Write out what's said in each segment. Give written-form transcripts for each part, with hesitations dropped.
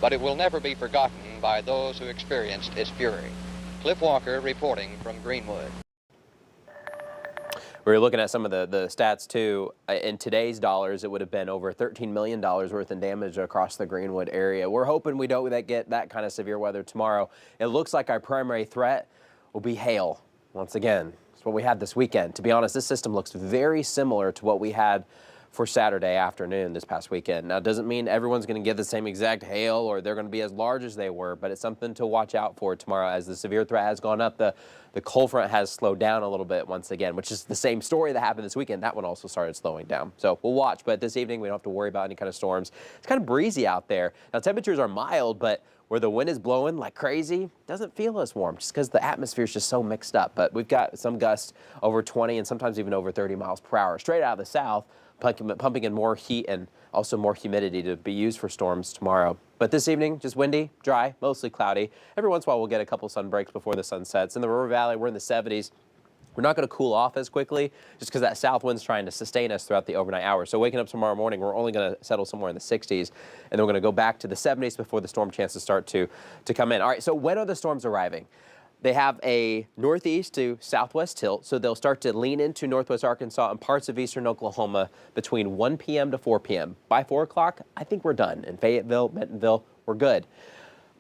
but it will never be forgotten by those who experienced its fury. Cliff Walker reporting from Greenwood. We were looking at some of the stats too. In today's dollars, it would have been over $13 million worth in damage across the Greenwood area. We're hoping we don't get that kind of severe weather tomorrow. It looks like our primary threat will be hail once again. It's what we had this weekend. To be honest, this system looks very similar to what we had for Saturday afternoon this past weekend. Now, it doesn't mean everyone's going to get the same exact hail or they're going to be as large as they were, but it's something to watch out for tomorrow as the severe threat has gone up. The cold front has slowed down a little bit once again, which is the same story that happened this weekend. That one also started slowing down. So we'll watch, but this evening we don't have to worry about any kind of storms. It's kind of breezy out there. Now, temperatures are mild, but where the wind is blowing like crazy, doesn't feel as warm just because the atmosphere is just so mixed up. But we've got some gusts over 20 and sometimes even over 30 miles per hour straight out of the south, pumping in more heat and also more humidity to be used for storms tomorrow. But this evening, just windy, dry, mostly cloudy. Every once in a while, we'll get a couple sun breaks before the sun sets. In the River Valley, we're in the 70s. We're not going to cool off as quickly just because that south wind's trying to sustain us throughout the overnight hours. So waking up tomorrow morning, we're only going to settle somewhere in the 60s, and then we're going to go back to the 70s before the storm chances start to come in. All right, so when are the storms arriving? They have a northeast to southwest tilt, so they'll start to lean into northwest Arkansas and parts of eastern Oklahoma between 1 p.m. to 4 p.m. By 4 o'clock, I think we're done. In Fayetteville, Bentonville, we're good.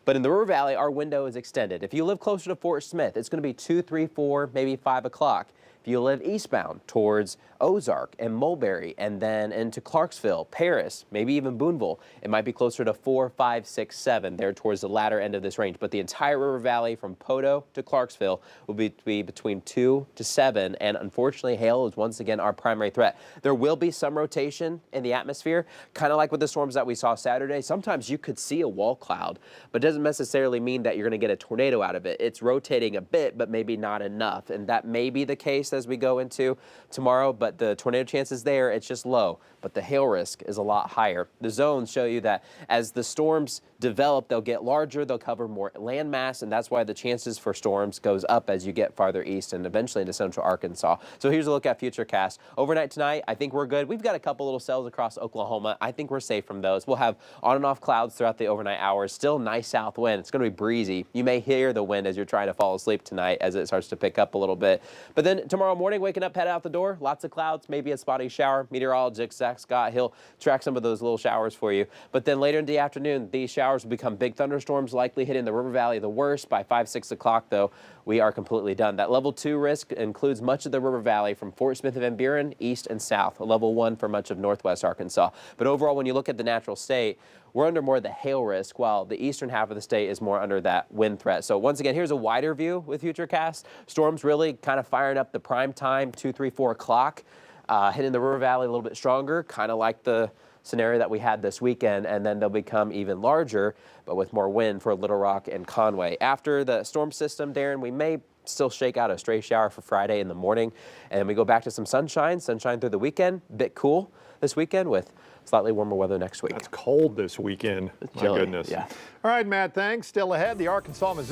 But in the River Valley, our window is extended. If you live closer to Fort Smith, it's going to be 2, 3, 4, maybe 5 o'clock. If you live eastbound towards Ozark and Mulberry and then into Clarksville, Paris, maybe even Boonville, it might be closer to 4, 5, 6, 7 there towards the latter end of this range. But the entire River Valley from Poteau to Clarksville will be between 2 to 7. And unfortunately, hail is once again our primary threat. There will be some rotation in the atmosphere, kind of like with the storms that we saw Saturday. Sometimes you could see a wall cloud, but it doesn't necessarily mean that you're going to get a tornado out of it. It's rotating a bit, but maybe not enough. And that may be the case as we go into tomorrow, but the tornado chance is there. It's just low, but the hail risk is a lot higher. The zones show you that as the storms develop, they'll get larger, they'll cover more land mass, and that's why the chances for storms goes up as you get farther east and eventually into central Arkansas. So here's a look at Futurecast. Overnight tonight, I think we're good. We've got a couple little cells across Oklahoma. I think we're safe from those. We'll have on and off clouds throughout the overnight hours. Still nice south wind. It's going to be breezy. You may hear the wind as you're trying to fall asleep tonight as it starts to pick up a little bit. But then tomorrow morning, waking up, head out the door, lots of clouds, maybe a spotty shower. Meteorologist Zach Scott, he'll track some of those little showers for you. But then later in the afternoon, these showers will become big thunderstorms, likely hitting the River Valley the worst. By 5, 6 o'clock, though, we are completely done. That level 2 risk includes much of the River Valley from Fort Smith and Van Buren, east and south. Level 1 for much of northwest Arkansas. But overall, when you look at the natural state, we're under more of the hail risk, while the eastern half of the state is more under that wind threat. So once again, here's a wider view with Futurecast. Storms really kind of firing up the prime time, 2, 3, 4 o'clock, hitting the River Valley a little bit stronger, kind of like the scenario that we had this weekend, and then they'll become even larger, but with more wind for Little Rock and Conway. After the storm system, Darren, we may still shake out a stray shower for Friday in the morning, and we go back to some sunshine through the weekend. Bit cool this weekend with slightly warmer weather next week. That's cold this weekend. My goodness. Yeah. All right, Matt, thanks. Still ahead, the Arkansas, Missouri